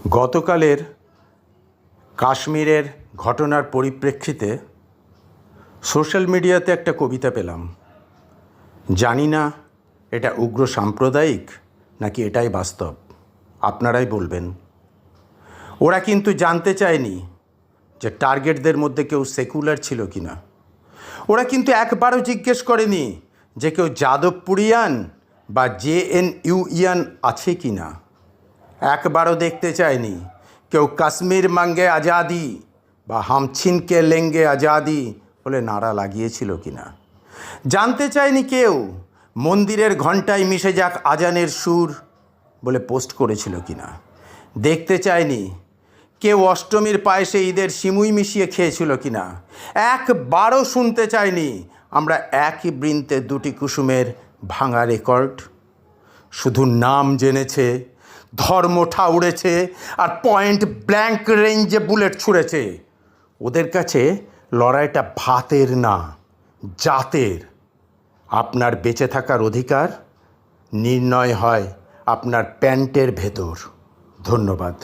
গতকালের কাশ্মীরের ঘটনার পরিপ্রেক্ষিতে সোশ্যাল মিডিয়াতে একটা কবিতা পেলাম। জানি না এটা উগ্র সাম্প্রদায়িক নাকি এটাই বাস্তব, আপনারাই বলবেন। ওরা কিন্তু জানতে চায়নি যে টার্গেটদের মধ্যে কেউ সেকুলার ছিল কি না। ওরা কিন্তু একবারও জিজ্ঞেস করেনি যে কেউ যাদবপুরিয়ান বা JNUian আছে কি না। একবারও দেখতে চায়নি কেউ কাশ্মীর মাঙ্গে আজাদি বা হাম ছিনকে লেঙ্গে আজাদি বলে নারা লাগিয়েছিল কি না। জানতে চায়নি কেউ মন্দিরের ঘণ্টায় মিশে যাক আজানের সুর বলে পোস্ট করেছিল কি না। দেখতে চায়নি কেউ অষ্টমীর পায়েসে ঈদের সিমুই মিশিয়ে খেয়েছিল কি না। একবারও শুনতে চায়নি আমরা একই বৃন্তে দুটি কুসুমের ভাঙা রেকর্ড। শুধু নাম জেনেছে, ধর্ম ঠাউরেছে আর পয়েন্ট ব্ল্যাঙ্ক রেঞ্জে বুলেট ছুঁড়েছে। ওদের কাছে লড়াইটা ভাতের না, জাতের। আপনার বেঁচে থাকার অধিকার নির্ণয় হয় আপনার প্যান্টের ভেতর। ধন্যবাদ।